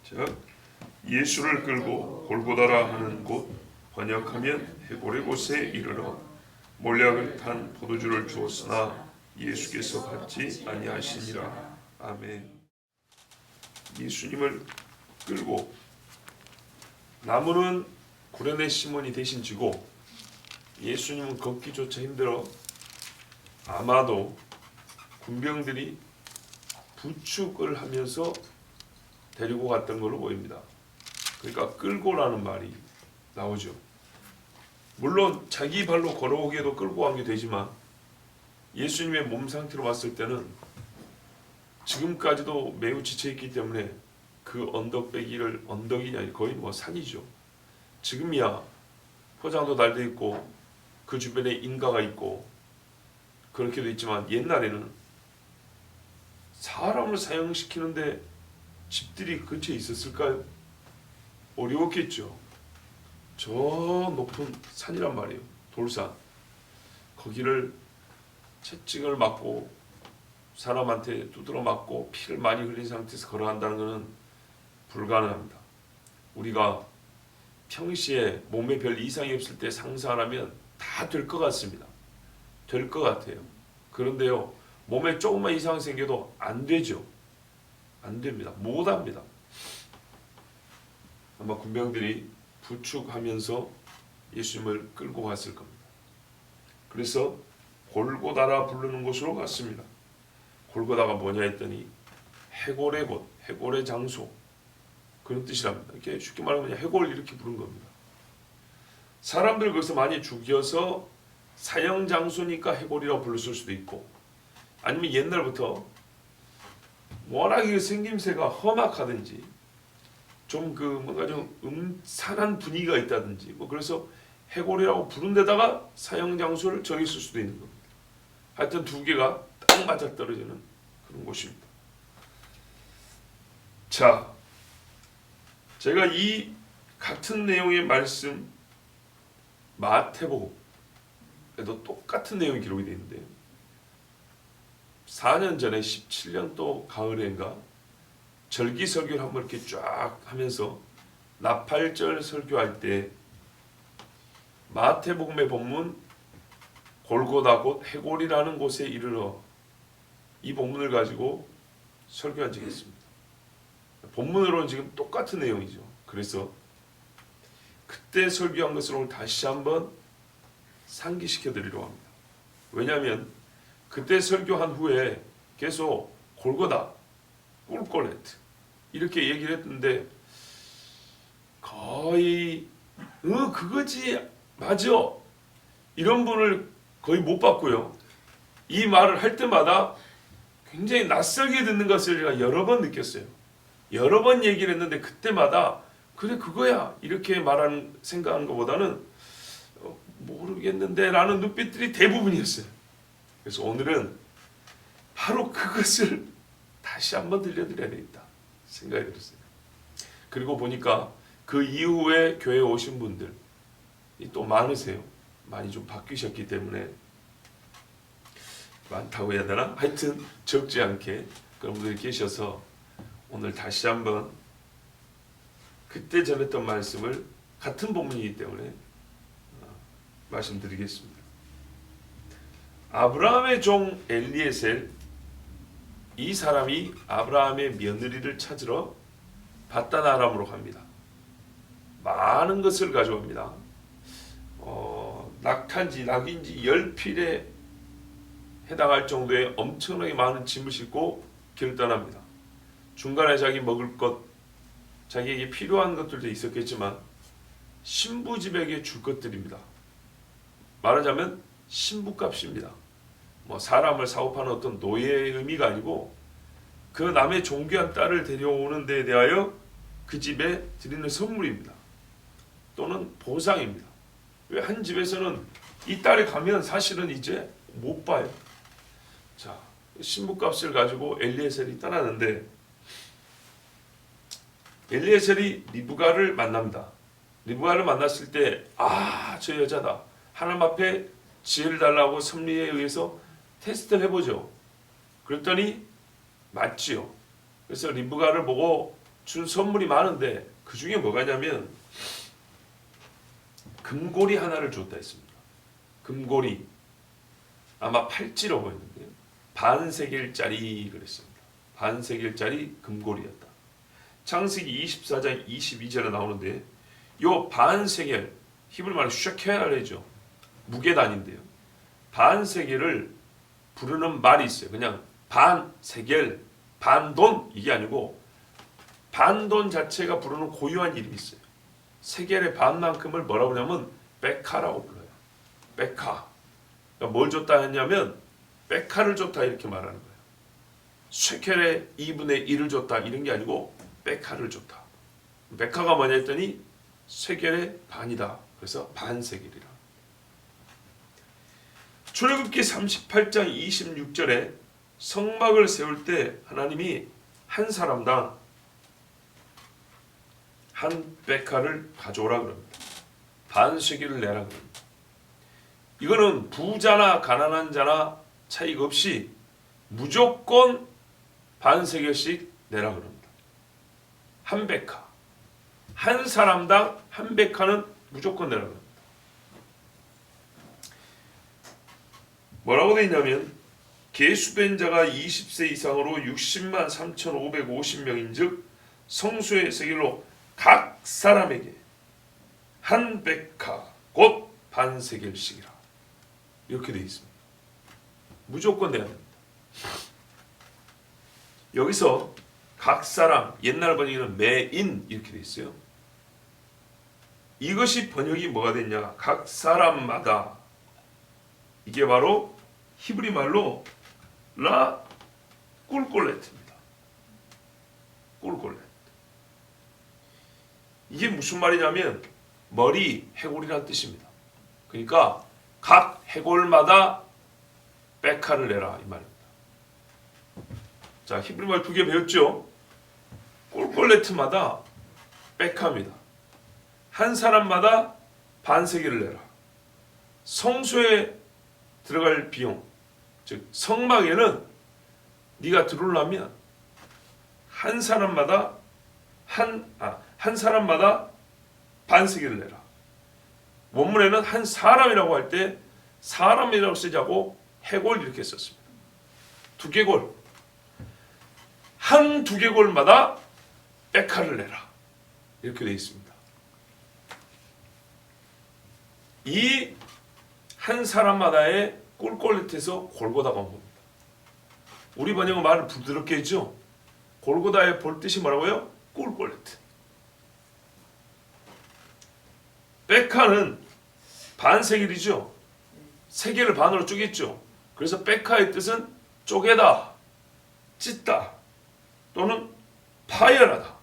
즉 예수를 끌고 골고다라 하는 곳, 번역하면 해골의 곳에 이르러 몰약을 탄 포도주를 주었으나 예수께서 받지 아니하시니라. 아멘. 예수님을 끌고 나무는 구레네 시몬이 대신 지고 예수님은 걷기조차 힘들어 아마도 군병들이 부축을 하면서 데리고 갔던 걸로 보입니다. 그러니까 끌고라는 말이 나오죠. 물론 자기 발로 걸어오기에도 끌고 간 게 되지만 예수님의 몸 상태로 봤을 때는 지금까지도 매우 지쳐있기 때문에 그 언덕배기를, 언덕이 아니 거의 뭐 산이죠. 지금이야 포장도 잘 돼 있고 그 주변에 인가가 있고 그렇게도 있지만 옛날에는 사람을 사형시키는데 집들이 근처에 있었을까요? 어려웠겠죠. 저 높은 산이란 말이에요. 돌산. 거기를 채찍을 맞고 사람한테 두드러 맞고 피를 많이 흘린 상태에서 걸어간다는 것은 불가능합니다. 우리가 평시에 몸에 별 이상이 없을 때 상상하면 다 될 것 같습니다. 될 것 같아요. 그런데요, 몸에 조금만 이상이 생겨도 안 되죠. 안 됩니다. 못 합니다. 아마 군병들이 부축하면서 예수님을 끌고 갔을 겁니다. 그래서 골고다라 부르는 곳으로 갔습니다. 골고다가 뭐냐 했더니 해골의 곳, 해골의 장소, 그런 뜻이랍니다. 이렇게 쉽게 말하면 해골 이렇게 부른 겁니다. 사람들 거기서 많이 죽여서 사형 장소니까 해골이라고 불렀을 수도 있고, 아니면 옛날부터 워낙 생김새가 험악하든지 좀 뭔가 좀 음산한 분위기가 있다든지 뭐 그래서 해골이라고 부른 데다가 사형 장소를 정했을 수도 있는 겁니다. 하여튼 두 개가 딱 맞아떨어지는 그런 곳입니다. 자, 제가 이 같은 내용의 말씀 마태복음에도 똑같은 내용이 기록이 되어 있는데요. 4년 전에 17년도 가을인가 절기 설교를 한번 이렇게 쫙 하면서 나팔절 설교할 때 마태복음의 본문 골고다 곧 해골이라는 곳에 이르러 이 본문을 가지고 설교한 적이 있습니다. 본문으로는 지금 똑같은 내용이죠. 그래서 그때 설교한 것을 오늘 다시 한번 상기시켜 드리려고 합니다. 왜냐하면 그때 설교한 후에 계속 골고다, 꿀꼬레트 이렇게 얘기를 했는데 거의 그거지 맞아 이런 분을 거의 못 봤고요. 이 말을 할 때마다 굉장히 낯설게 듣는 것을 제가 여러 번 느꼈어요. 여러 번 얘기를 했는데 그때마다 그래 그거야 이렇게 말하는 생각하는 것보다는 모르겠는데 라는 눈빛들이 대부분이었어요. 그래서 오늘은 바로 그것을 다시 한번 들려드려야 되겠다 생각이 들었어요. 그리고 보니까 그 이후에 교회에 오신 분들이 또 많으세요. 많이 좀 바뀌셨기 때문에 많다고 해야 되나? 하여튼 적지 않게 그런 분들이 계셔서 오늘 다시 한번 그때 전했던 말씀을 같은 본문이기 때문에 말씀드리겠습니다. 아브라함의 종 엘리에셀, 이 사람이 아브라함의 며느리를 찾으러 바단 아람으로 갑니다. 많은 것을 가져옵니다. 낙타인지 낙인지 10필에 해당할 정도의 엄청나게 많은 짐을 싣고 길을 떠납니다. 중간에 자기 먹을 것, 자기에게 필요한 것들도 있었겠지만 신부집에게 줄 것들입니다. 말하자면 신부값입니다. 뭐 사람을 사고파는 어떤 노예의 의미가 아니고 그 남의 존귀한 딸을 데려오는 데에 대하여 그 집에 드리는 선물입니다. 또는 보상입니다. 왜 한 집에서는 이 딸이 가면 사실은 이제 못 봐요. 자, 신부값을 가지고 엘리에셀이 떠나는데 엘리에셀이 리브가를 만납니다. 리브가를 만났을 때 저 여자다. 하나님 앞에 지혜를 달라고 섭리에 의해서 테스트를 해보죠. 그랬더니 맞지요. 그래서 리브가를 보고 준 선물이 많은데 그 중에 뭐가 있냐면 금고리 하나를 줬다 했습니다. 금고리 아마 팔찌라고 했는데요. 반세겔짜리 그랬습니다. 반세겔짜리 금고리였다. 창세기 24장 22절에 나오는데 요 반세겔 히브리 말로 쉐켈이죠. 무게단인데요. 반세겔을 부르는 말이 있어요. 그냥 반세겔, 반돈 이게 아니고 반돈 자체가 부르는 고유한 이름이 있어요. 세겔의 반만큼을 뭐라고 하냐면 베카라고 불러요. 베카. 그러니까 뭘 줬다 했냐면 베카를 줬다 이렇게 말하는 거예요. 쉐켈의 2분의 1을 줬다 이런 게 아니고 베카를 줬다. 베카가 뭐냐 했더니 세겔의 반이다. 그래서 반세겔이라. 출애굽기 38장 26절에 성막을 세울 때 하나님이 한 사람당 한 베카를 가져오라 그럽니다. 반세겔을 내라 그럽니다. 이거는 부자나 가난한 자나 차이가 없이 무조건 반세겔씩 내라 그럽니다. 한 베카. 한 사람당 한 베카는 무조건 내라 그럽니다. 뭐라고 되어 있냐면 계수된 자가 20세 이상으로 60만 3,550명인 즉 성수의 세겔로 각 사람에게 한 베카 곧 반세겔씩이라 이렇게 되어 있습니다. 무조건 내야 됩니다. 여기서 각 사람 옛날 번역에는 매인 이렇게 되어 있어요. 이것이 번역이 뭐가 됐냐? 각 사람마다 이게 바로 히브리 말로 라 꿀꼴렛입니다. 꿀꼴렛. 이게 무슨 말이냐면 머리 해골이라는 뜻입니다. 그러니까 각 해골마다 베카를 내라 이 말입니다. 자, 히브리 말 2개 배웠죠? 꿀꼴렛마다 베카입니다. 한 사람마다 반세겔을 내라. 성소에 들어갈 비용, 즉 성막에는 네가 들어오려면 한 사람마다 한 사람마다 반세겔을 내라. 원문에는 한 사람이라고 할 때 사람이라고 쓰지 않고 해골 이렇게 썼습니다. 두개골. 한 두개골마다 베카를 내라. 이렇게 되어 있습니다. 이 한 사람마다의 꿀꼴렛에서 골고다가 온 겁니다. 우리 번역은 말을 부드럽게 했죠. 골고다의 볼 뜻이 뭐라고요? 꿀꼴렛. 베카는 반세겔이죠. 세겔을 반으로 쪼갰죠. 그래서 베카의 뜻은 쪼개다, 찢다 또는 파열하다.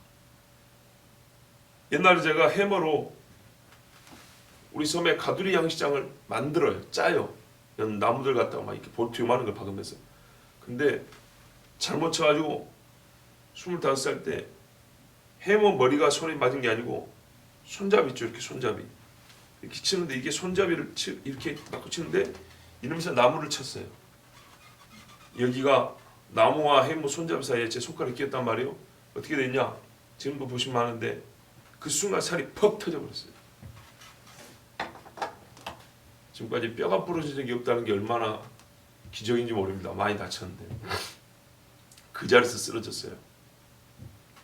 옛날에 제가 해머로 우리 섬에 가두리 양식장을 만들어요. 짜요. 나무들 갖다가 막 이렇게 볼트 요만한 걸 박으면서. 근데 잘못 쳐가지고 25살 때 해머 머리가 손에 맞은 게 아니고 손잡이 있죠. 이렇게 손잡이. 이렇게 치는데 이게 손잡이를 이렇게 맞고 치는데 이러면서 나무를 쳤어요. 여기가 나무와 해머 손잡이 사이에 제 손가락이 끼었단 말이에요. 어떻게 됐냐? 지금도 보시면 아는데 그 순간 살이 퍽 터져버렸어요. 지금까지 뼈가 부러진 적이 없다는 게 얼마나 기적인지 모릅니다. 많이 다쳤는데 그 자리에서 쓰러졌어요.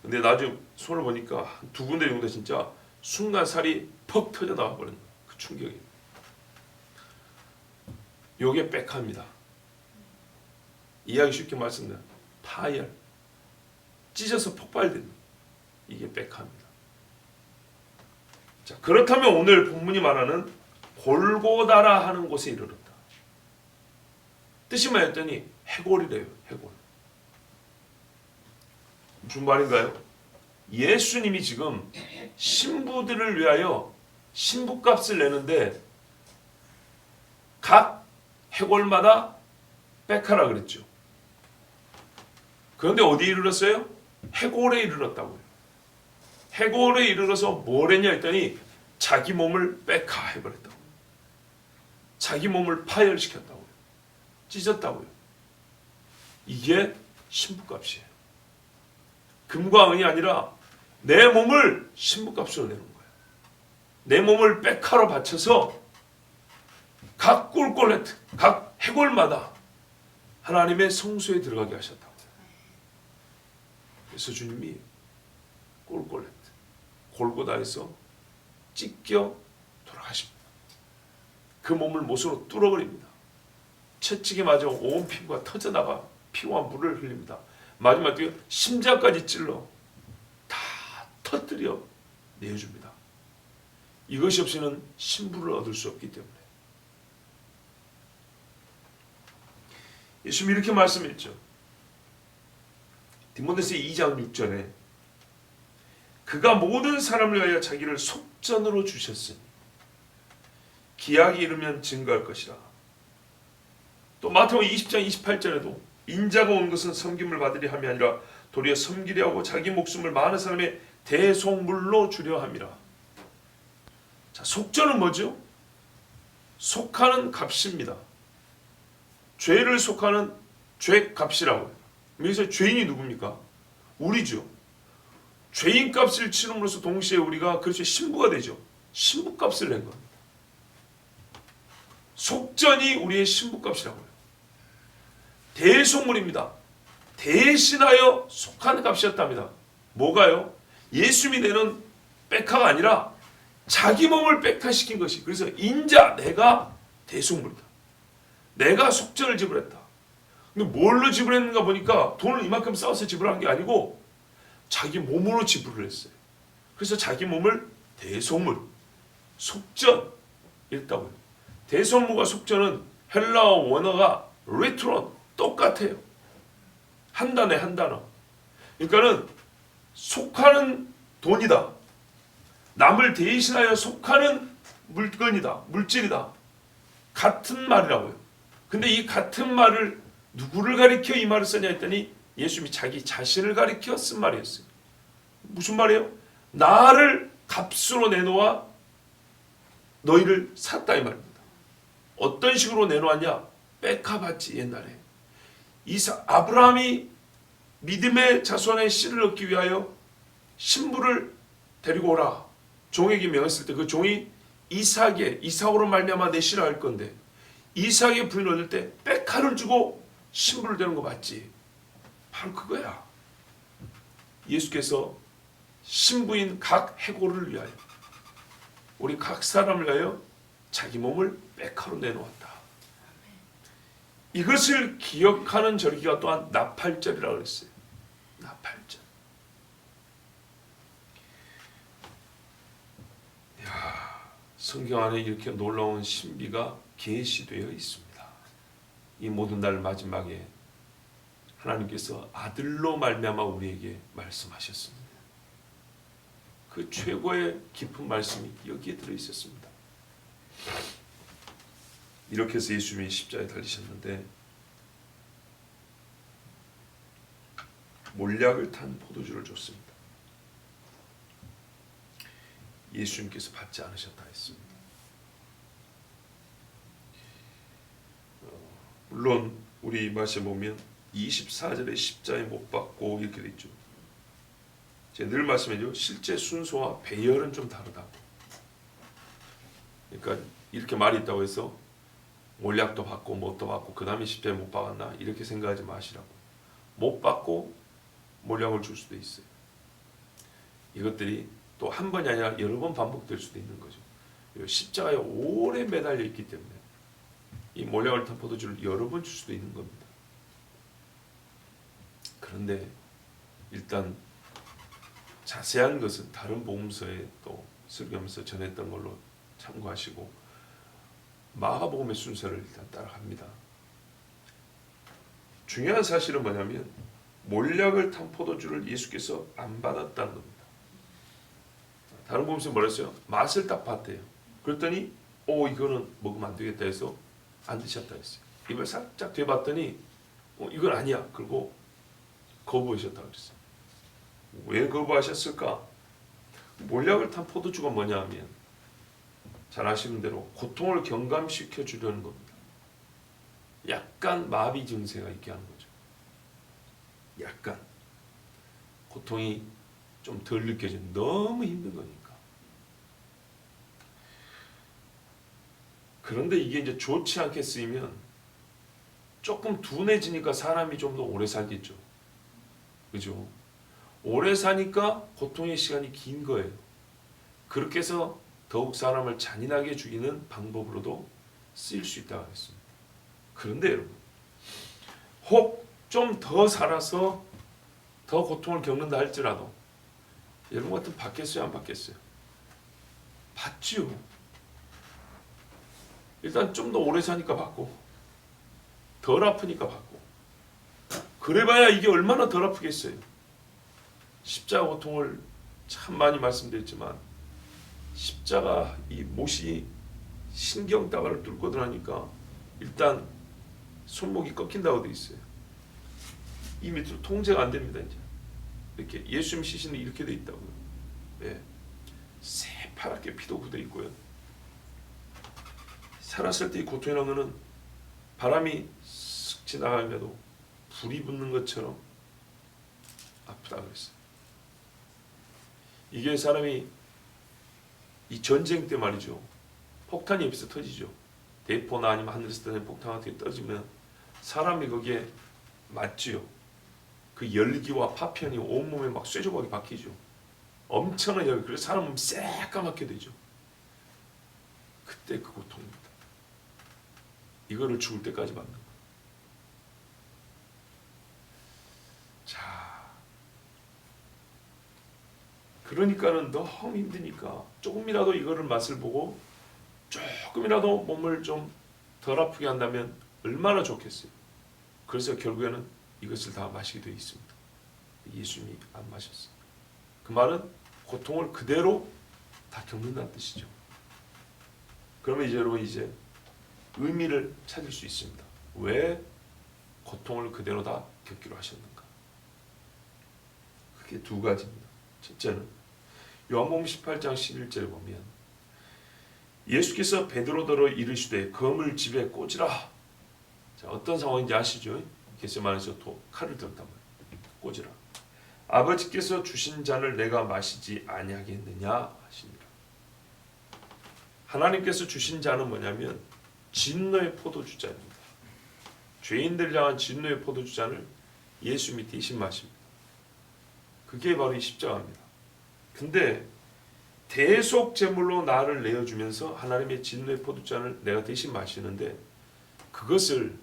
근데 나중에 손을 보니까 2군데 정도 진짜 순간 살이 퍽 터져 나와버린 그 충격이. 요게 베카입니다. 이해하기 쉽게 말씀드리면 파열, 찢어서 폭발되는 이게 베카입니다. 자, 그렇다면 오늘 본문이 말하는 골고다라 하는 곳에 이르렀다. 뜻이 뭐였더니 해골이래요. 해골. 무슨 말인가요? 예수님이 지금 신부들을 위하여 신부값을 내는데 각 해골마다 베카라 그랬죠. 그런데 어디에 이르렀어요? 해골에 이르렀다고요. 해골에 이르러서 뭘 했냐 했더니 자기 몸을 베카 해버렸다고. 자기 몸을 파열시켰다고요. 찢었다고요. 이게 신부값이에요. 금과 은이 아니라 내 몸을 신부값으로 내는 거예요. 내 몸을 백화로 바쳐서 각 꼴꼴레트, 각 해골마다 하나님의 성소에 들어가게 하셨다고. 그래서 주님이 꼴꼴레트, 골고다에서 찢겨 돌아가십니다. 그 몸을 못으로 뚫어버립니다. 채찍에 맞아 온 피부가 터져나가 피와 물을 흘립니다. 마지막에 심장까지 찔러 다 터뜨려 내어줍니다. 이것이 없이는 신부를 얻을 수 없기 때문에. 예수님이 이렇게 말씀했죠. 디모데서 2장 6절에 그가 모든 사람을 위하여 자기를 속전으로 주셨으니 기약이 이르면 증거할 것이라. 또 마태복음 20장 28절에도 인자가 온 것은 섬김을 받으려 함이 아니라 도리어 섬기려 하고 자기 목숨을 많은 사람의 대속물로 주려 함이라. 자, 속전은 뭐죠? 속하는 값입니다. 죄를 속하는 죄값이라고요. 여기서 죄인이 누굽니까? 우리죠. 죄인 값을 치름으로써 동시에 우리가 그렇죠 신부가 되죠. 신부 값을 낸 겁니다. 속전이 우리의 신부 값이라고요. 대속물입니다. 대신하여 속한 값이었답니다. 뭐가요? 예수님이 내는 백화가 아니라 자기 몸을 백화시킨 것이. 그래서 인자, 내가 대속물이다. 내가 속전을 지불했다. 근데 뭘로 지불했는가 보니까 돈을 이만큼 써서 지불한 게 아니고 자기 몸으로 지불을 했어요. 그래서 자기 몸을 대속물, 속전 이랬다고요. 대속물과 속전은 헬라어 원어가 리트론 똑같아요. 한 단어에 한 단어. 그러니까는 속하는 돈이다. 남을 대신하여 속하는 물건이다. 물질이다. 같은 말이라고요. 근데 이 같은 말을 누구를 가리켜 이 말을 쓰냐 했더니 예수님이 자기 자신을 가리켜 쓴 말이었어요. 무슨 말이에요? 나를 값으로 내놓아 너희를 샀다 이 말입니다. 어떤 식으로 내놓았냐? 백화받지 옛날에. 아브라함이 믿음의 자손의 씨를 얻기 위하여 신부를 데리고 오라. 종에게 명했을 때 그 종이 이삭으로 말미암아 내 씨를 할 건데 이삭의 부인 얻을 때 백화를 주고 신부를 되는 거 맞지? 바로 그거야. 예수께서 신부인 각 해골을 위하여 우리 각 사람을 위하여 자기 몸을 백화로 내놓았다. 이것을 기억하는 절기가 또한 나팔절이라고 그랬어요. 나팔절. 성경 안에 이렇게 놀라운 신비가 계시되어 있습니다. 이 모든 날 마지막에 하나님께서 아들로 말미암아 우리에게 말씀하셨습니다. 그 최고의 깊은 말씀이 여기에 들어있었습니다. 이렇게 해서 예수님이 십자가에 달리셨는데 몰약을 탄 포도주를 줬습니다. 예수님께서 받지 않으셨다 했습니다. 물론 우리 말씀에 보면 24절에 십자가에 못 박고 이렇게 돼 있죠. 제가 늘 말씀해요. 실제 순서와 배열은 좀 다르다고. 그러니까 이렇게 말이 있다고 해서 몰약도 받고 뭣도 받고 그 다음에 십자가에 못 박았나 이렇게 생각하지 마시라고. 못 받고 몰약을 줄 수도 있어요. 이것들이 또 한 번이 아니라 여러 번 반복될 수도 있는 거죠. 십자가에 오래 매달려 있기 때문에 이 몰약을 탄 포도주를 여러 번 줄 수도 있는 겁니다. 그런데 일단 자세한 것은 다른 복음서에 또 설교하면서 전했던 걸로 참고하시고 마가복음의 순서를 일단 따라갑니다. 중요한 사실은 뭐냐면 몰약을 탄 포도주를 예수께서 안 받았다는 겁니다. 다른 복음서에 뭐라 했어요? 맛을 딱 봤대요. 그랬더니 이거는 먹으면 안 되겠다 해서 안 드셨다 했어요. 입을 살짝 대봤더니 이건 아니야. 그리고 거부하셨다고 그랬어요. 왜 거부하셨을까? 몰약을 탄 포도주가 뭐냐 하면 잘 아시는 대로 고통을 경감시켜 주려는 겁니다. 약간 마비 증세가 있게 하는 거죠. 약간 고통이 좀 덜 느껴져. 너무 힘든 거니까. 그런데 이게 이제 좋지 않게 쓰이면 조금 둔해지니까 사람이 좀 더 오래 살겠죠. 그죠? 오래 사니까 고통의 시간이 긴 거예요. 그렇게 해서 더욱 사람을 잔인하게 죽이는 방법으로도 쓰일 수 있다고 했습니다. 그런데 여러분, 혹 좀 더 살아서 더 고통을 겪는다 할지라도 여러분 같은 받겠어요, 안 받겠어요? 받지요. 일단 좀 더 오래 사니까 받고, 덜 아프니까 받고. 그래봐야 이게 얼마나 덜 아프겠어요. 십자가 고통을 참 많이 말씀드렸지만 십자가 이 못이 신경다발을 뚫고 들어가니까 일단 손목이 꺾인다고 돼 있어요. 이 밑으로 통제가 안 됩니다. 이제 이렇게 예수님 시신은 이렇게 돼 있다고요. 예. 새파랗게 피도 굳어 있고요. 살았을 때 이 고통이라는 것은 바람이 쓱 지나가면도 불이 붙는 것처럼 아프다 그랬어요. 이게 사람이 이 전쟁 때 말이죠. 폭탄이 옆에서 터지죠. 대포나 아니면 하늘에서 떠는 폭탄 같은 게 떨어지면 사람이 거기에 맞지요. 그 열기와 파편이 온몸에 막 쇠조각이 박히죠. 엄청난 열기. 그래서 사람 몸이 새까맣게 되죠. 그때 그 고통입니다. 이거를 죽을 때까지 받는 거예요. 자, 그러니까는 너무 힘드니까 조금이라도 이거를 맛을 보고 조금이라도 몸을 좀 덜 아프게 한다면 얼마나 좋겠어요. 그래서 결국에는 이것을 다 마시게 되어 있습니다. 예수님이 안 마셨어요. 그 말은 고통을 그대로 다 겪는다는 뜻이죠. 그러면 이제 여러분 이제 의미를 찾을 수 있습니다. 왜 고통을 그대로 다 겪기로 하셨는가? 그게 두 가지입니다. 첫째는 요한복음 18장 11절에 보면 예수께서 베드로더러 이르시되 검을 집에 꽂으라. 자, 어떤 상황인지 아시죠? 겟세마네에서 칼을 들었단 말이에요. 꽂으라. 아버지께서 주신 잔을 내가 마시지 아니하겠느냐 하십니다. 하나님께서 주신 잔은 뭐냐면 진노의 포도주 잔입니다. 죄인들 향한 진노의 포도주 잔을 예수님이 대신 마십니다. 그게 바로 이 십자가입니다. 근데 대속 제물로 나를 내어주면서 하나님의 진노의 포도잔을 내가 대신 마시는데 그것을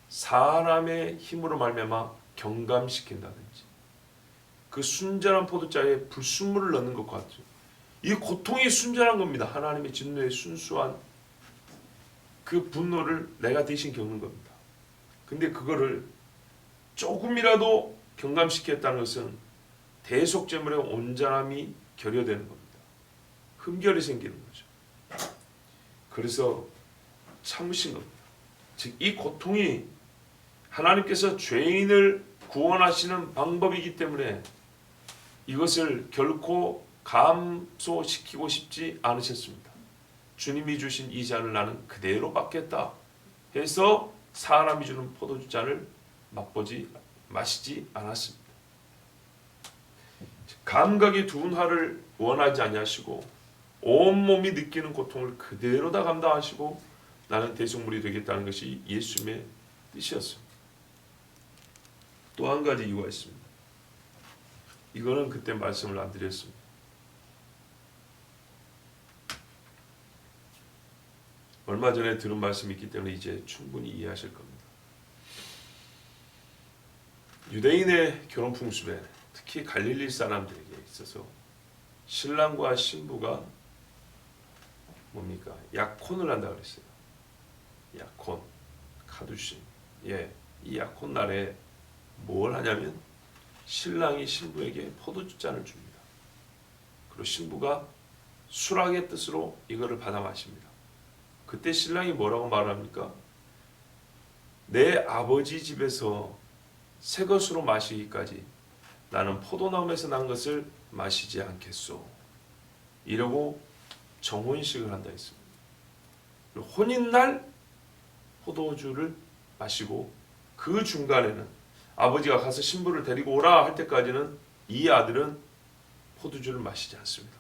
사람의 힘으로 말미암아 경감시킨다든지 그 순전한 포도잔에 불순물을 넣는 것과 같죠. 이 고통이 순전한 겁니다. 하나님의 진노의 순수한 그 분노를 내가 대신 겪는 겁니다. 근데 그거를 조금이라도 경감시켰다는 것은 대속제물의 온전함이 결여되는 겁니다. 흠결이 생기는 거죠. 그래서 참으신 겁니다. 즉 이 고통이 하나님께서 죄인을 구원하시는 방법이기 때문에 이것을 결코 감소시키고 싶지 않으셨습니다. 주님이 주신 이 잔을 나는 그대로 받겠다 해서 사람이 주는 포도주 잔을 마시지 않았습니다. 감각의 둔화를 원하지 아니하시고 온몸이 느끼는 고통을 그대로 다 감당하시고 나는 대속물이 되겠다는 것이 예수님의 뜻이었습니다. 또 한 가지 이유가 있습니다. 이거는 그때 말씀을 안 드렸습니다. 얼마 전에 들은 말씀이 있기 때문에 이제 충분히 이해하실 겁니다. 유대인의 결혼 풍습에 특히 갈릴리 사람들에게 있어서 신랑과 신부가 뭡니까? 약혼을 한다 그랬어요. 약혼, 카두신. 예, 이 약혼 날에 뭘 하냐면 신랑이 신부에게 포도주 잔을 줍니다. 그리고 신부가 수락의 뜻으로 이거를 받아 마십니다. 그때 신랑이 뭐라고 말합니까? 내 아버지 집에서 새 것으로 마시기까지 나는 포도나무에서 난 것을 마시지 않겠소. 이러고 정혼식을 한다 했습니다. 혼인날 포도주를 마시고 그 중간에는 아버지가 가서 신부를 데리고 오라 할 때까지는 이 아들은 포도주를 마시지 않습니다.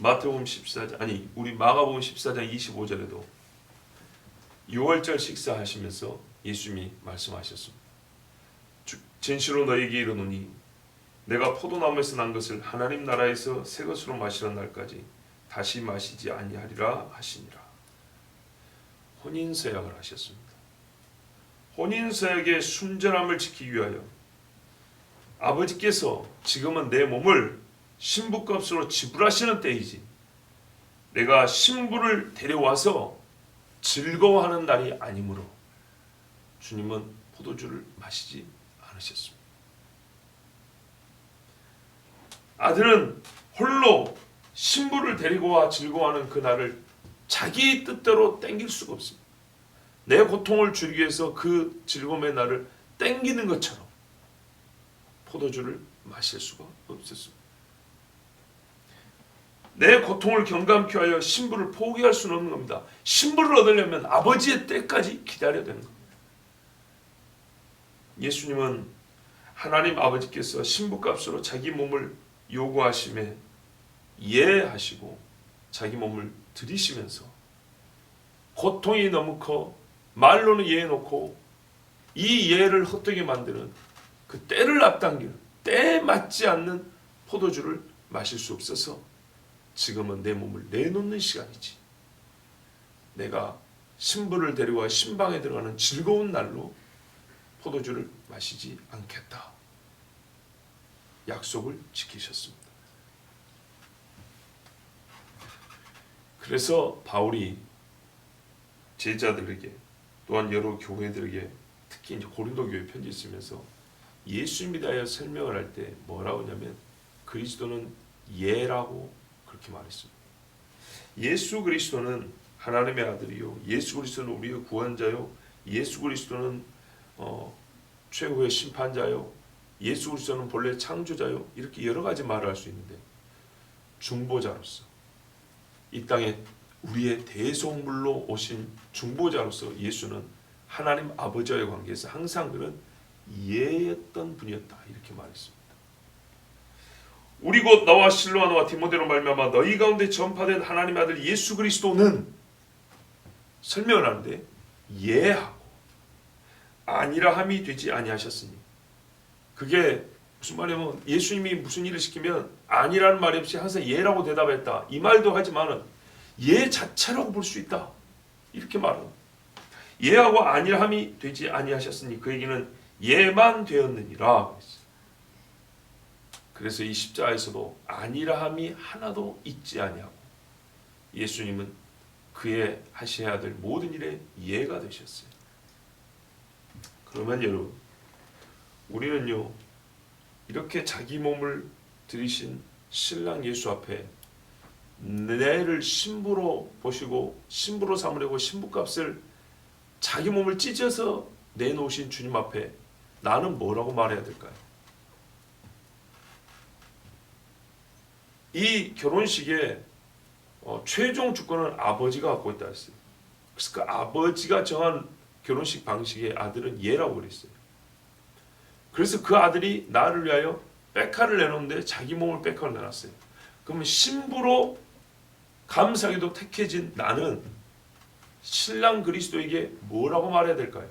마태복음 14장 우리 마가복음 14장 25절에도 6월절 식사하시면서 예수님이 말씀하셨습니다. 진실로 너희에게 이르노니 내가 포도나무에서 난 것을 하나님 나라에서 새 것으로 마시는 날까지 다시 마시지 아니하리라 하시니라. 혼인서약을 하셨습니다. 혼인서약의 순전함을 지키기 위하여 아버지께서 지금은 내 몸을 신부값으로 지불하시는 때이지 내가 신부를 데려와서 즐거워하는 날이 아니므로 주님은 포도주를 마시지 않으셨습니다. 아들은 홀로 신부를 데리고 와 즐거워하는 그 날을 자기 뜻대로 땡길 수가 없습니다. 내 고통을 줄이기 위해서 그 즐거움의 날을 땡기는 것처럼 포도주를 마실 수가 없었습니다. 내 고통을 경감케 하여 신부를 포기할 수는 없는 겁니다. 신부를 얻으려면 아버지의 때까지 기다려야 되는 겁니다. 예수님은 하나님 아버지께서 신부값으로 자기 몸을 요구하심에 이해하시고 자기 몸을 드리시면서 고통이 너무 커 말로는 이해해놓고 이 이해를 헛되게 만드는 그 때를 앞당기는 때에 맞지 않는 포도주를 마실 수 없어서 지금은 내 몸을 내놓는 시간이지 내가 신부를 데리고 신방에 들어가는 즐거운 날로 포도주를 마시지 않겠다 약속을 지키셨습니다. 그래서 바울이 제자들에게 또한 여러 교회들에게 특히 이제 고린도 교회 편지 쓰면서 예수님에 대하여 설명을 할 때 뭐라고 하냐면 그리스도는 예라고 그렇게 말했습니다. 예수 그리스도는 하나님의 아들이요 예수 그리스도는 우리의 구원자요 예수 그리스도는 최후의 심판자요 예수 그리스도는 본래 창조자요 이렇게 여러 가지 말을 할 수 있는데 중보자로서 이 땅에 우리의 대속물로 오신 중보자로서 예수는 하나님 아버지와의 관계에서 항상 그런 예였던 분이었다 이렇게 말했습니다. 우리 곧 나와 실로아노와 디모데로 말미암아 너희 가운데 전파된 하나님의 아들 예수 그리스도는 설명을 하는데 예하고 아니라 함이 되지 아니하셨으니 그게 무슨 말이냐면 예수님이 무슨 일을 시키면 아니라는 말이 없이 항상 예라고 대답했다 이 말도 하지만은 예 자체라고 볼 수 있다 이렇게 말합니다. 예하고 아니라 함이 되지 아니하셨으니 그 얘기는 예만 되었느니라. 그래서 이 십자가에서도 아니라함이 하나도 있지 아니하고 예수님은 그의 하셔야 될 모든 일에 예가 되셨어요. 그러면 여러분 우리는요 이렇게 자기 몸을 들이신 신랑 예수 앞에 내를 신부로 보시고 신부로 삼으려고 신부값을 자기 몸을 찢어서 내놓으신 주님 앞에 나는 뭐라고 말해야 될까요? 이 결혼식의 최종 주권은 아버지가 갖고 있다 했어요. 그래서 그 아버지가 정한 결혼식 방식의 아들은 예라고 그랬어요. 그래서 그 아들이 나를 위하여 백화를 내놓는데 자기 몸을 백화를 내놨어요. 그러면 신부로 감사하게도 택해진 나는 신랑 그리스도에게 뭐라고 말해야 될까요?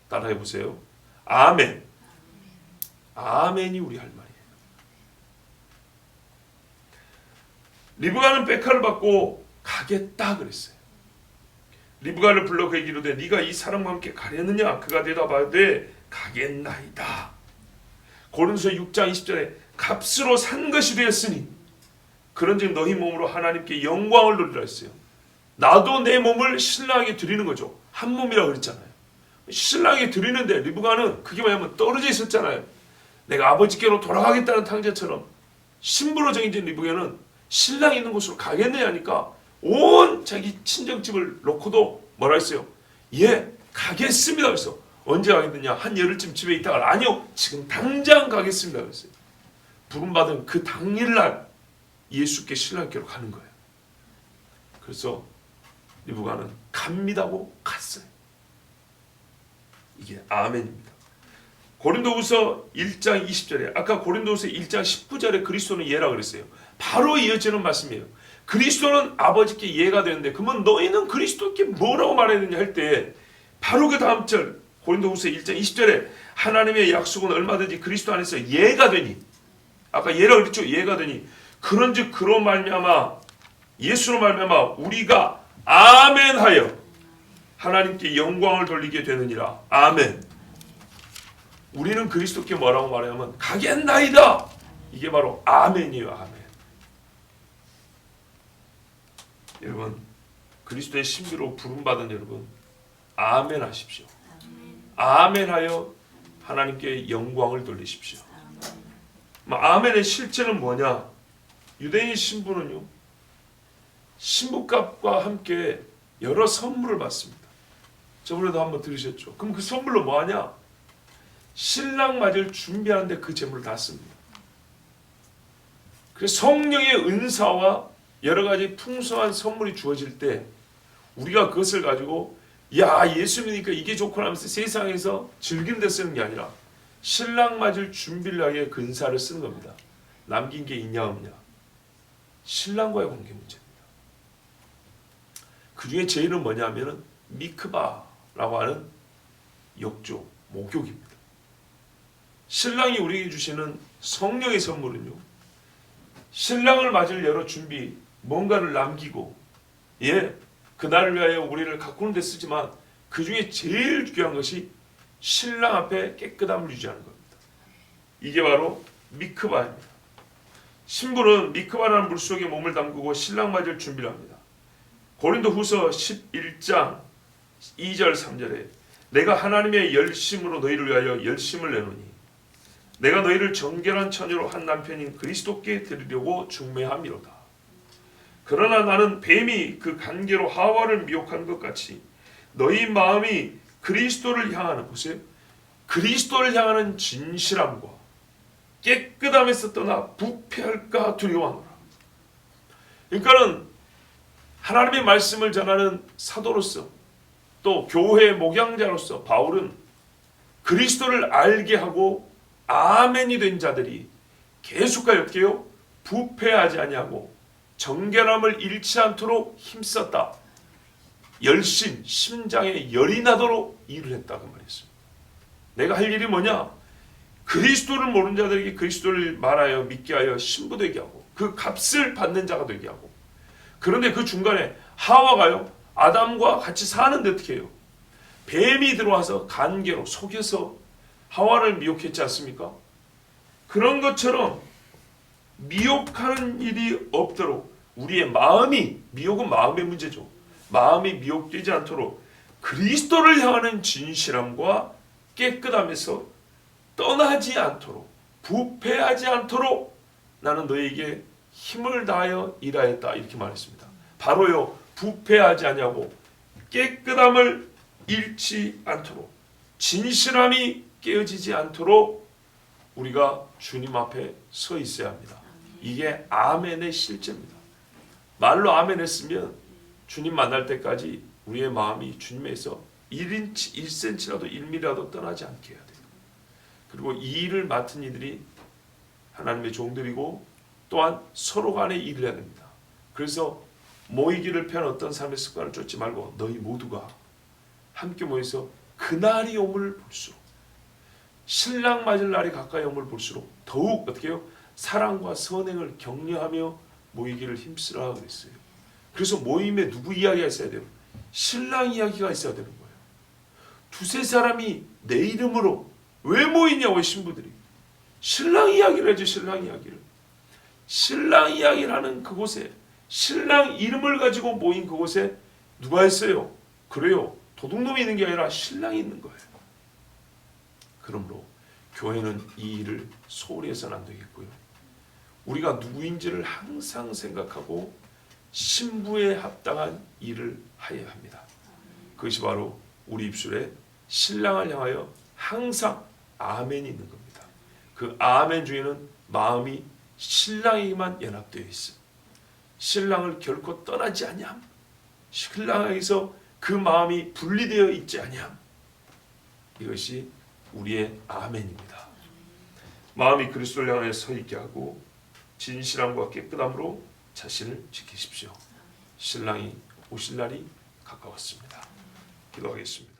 따라해 보세요. 아멘. 아멘이 우리 할 말이에요. 리브가는 백화를 받고 가겠다 그랬어요. 리브가를 불러 그에게 이르되 네가 이 사람과 함께 가려느냐? 그가 대답하되 가겠나이다. 고린도서 6장 20절에 값으로 산 것이 되었으니 그런즉 너희 몸으로 하나님께 영광을 돌리라 했어요. 나도 내 몸을 신랑에게 드리는 거죠. 한 몸이라고 그랬잖아요. 신랑에게 드리는데 리브가는 그게 뭐냐면 떨어져 있었잖아요. 내가 아버지께로 돌아가겠다는 탕자처럼 신부로 정해진 리브가는 신랑이 있는 곳으로 가겠네 하니까 온 자기 친정집을 놓고도 뭐라 했어요? 예, 가겠습니다. 그래서 언제 가겠느냐? 한 열흘쯤 집에 있다가 아니요, 지금 당장 가겠습니다. 그랬어요. 부름받은 그 당일날 예수께 신랑께로 가는 거예요. 그래서 리브가는 갑니다고 갔어요. 이게 아멘입니다. 고린도후서 1장 20절에 아까 고린도후서 1장 19절에 그리스도는 예라 그랬어요. 바로 이어지는 말씀이에요. 그리스도는 아버지께 예가 되는데 그러면 너희는 그리스도께 뭐라고 말해야 되냐 할 때 바로 그 다음 절 고린도후서 1장 20절에 하나님의 약속은 얼마든지 그리스도 안에서 예가 되니 아까 예라 그랬죠. 예가 되니 그런즉 그로 말미암아 예수로 말미암아 우리가 아멘하여 하나님께 영광을 돌리게 되느니라. 아멘. 우리는 그리스도께 뭐라고 말하면 가겠나이다. 이게 바로 아멘이에요. 아멘. 여러분 그리스도의 신비로 부름받은 여러분 아멘 하십시오. 아멘 하여 하나님께 영광을 돌리십시오. 아멘의 실체는 뭐냐? 유대인 신부는요 신부값과 함께 여러 선물을 받습니다. 저번에도 한번 들으셨죠? 그럼 그 선물로 뭐하냐? 신랑 맞을 준비하는데 그 재물을 다 씁니다. 그래서 성령의 은사와 여러 가지 풍성한 선물이 주어질 때 우리가 그것을 가지고 야 예수 믿으니까 이게 좋구나 하면서 세상에서 즐기는 데 쓰는 게 아니라 신랑 맞을 준비를 하기에 그 은사를 쓰는 겁니다. 남긴 게 있냐 없냐 신랑과의 관계 문제입니다. 그 중에 제일은 뭐냐면은 미크바라고 하는 욕조, 목욕입니다. 신랑이 우리에게 주시는 성령의 선물은요 신랑을 맞을 여러 준비 뭔가를 남기고 그날을 위하여 우리를 가꾸는 데 쓰지만 그 중에 제일 중요한 것이 신랑 앞에 깨끗함을 유지하는 겁니다. 이게 바로 미크바입니다. 신부는 미크바라는 물속에 몸을 담그고 신랑 맞을 준비를 합니다. 고린도후서 11장 2절 3절에 내가 하나님의 열심으로 너희를 위하여 열심을 내노니 내가 너희를 정결한 처녀로 한 남편인 그리스도께 드리려고 중매함이로다. 그러나 나는 뱀이 그 간계로 하와를 미혹한 것 같이 너희 마음이 그리스도를 향하는 보세요. 그리스도를 향하는 진실함과 깨끗함에서 떠나 부패할까 두려워하노라. 그러니까는 하나님의 말씀을 전하는 사도로서 또 교회의 목양자로서 바울은 그리스도를 알게 하고 아멘이 된 자들이 계속하여 어떻게 해요? 부패하지 아니하고 정결함을 잃지 않도록 힘썼다. 열심, 심장에 열이 나도록 일을 했다고 말했습니다. 내가 할 일이 뭐냐? 그리스도를 모르는 자들에게 그리스도를 말하여 믿게 하여 신부되게 하고 그 값을 받는 자가 되게 하고 그런데 그 중간에 하와가요 아담과 같이 사는데 어떻게 해요? 뱀이 들어와서 간계로 속여서 하와를 미혹했지 않습니까? 그런 것처럼 미혹하는 일이 없도록 우리의 마음이 미혹은 마음의 문제죠. 마음이 미혹되지 않도록 그리스도를 향하는 진실함과 깨끗함에서 떠나지 않도록 부패하지 않도록 나는 너에게 힘을 다하여 일하였다 이렇게 말했습니다. 바로요 부패하지 아니하고 깨끗함을 잃지 않도록 진실함이 깨어지지 않도록 우리가 주님 앞에 서 있어야 합니다. 이게 아멘의 실제입니다. 말로 아멘 했으면 주님 만날 때까지 우리의 마음이 주님에서 1인치, 1cm라도 1mm라도 떠나지 않게 해야 돼요. 그리고 이 일을 맡은 이들이 하나님의 종들이고 또한 서로 간에 일을 해야 됩니다. 그래서 모이기를 피한 어떤 삶의 습관을 쫓지 말고 너희 모두가 함께 모여서 그날이 오물 볼수록 신랑 맞을 날이 가까이 오물 볼수록 더욱 어떻게 해요? 사랑과 선행을 격려하며 모이기를 힘쓰라 그랬어요. 그래서 모임에 누구 이야기가 있어야 돼요? 신랑 이야기가 있어야 되는 거예요. 두세 사람이 내 이름으로 왜 모이냐고 신부들이 신랑 이야기를 해줘. 신랑 이야기를 신랑 이야기를 하는 그곳에 신랑 이름을 가지고 모인 그곳에 누가 있어요? 그래요. 도둑놈이 있는 게 아니라 신랑이 있는 거예요. 그러므로 교회는 이 일을 소홀히 해서는 안 되겠고요. 우리가 누구인지를 항상 생각하고 신부에 합당한 일을 하여야 합니다. 그것이 바로 우리 입술에 신랑을 향하여 항상 아멘이 있는 겁니다. 그 아멘 중에는 마음이 신랑에게만 연합되어 있어. 신랑을 결코 떠나지 아니함. 신랑에게서 그 마음이 분리되어 있지 아니함. 이것이 우리의 아멘입니다. 마음이 그리스도를 향해 서 있게 하고 진실함과 깨끗함으로 자신을 지키십시오. 신랑이 오실 날이 가까웠습니다. 기도하겠습니다.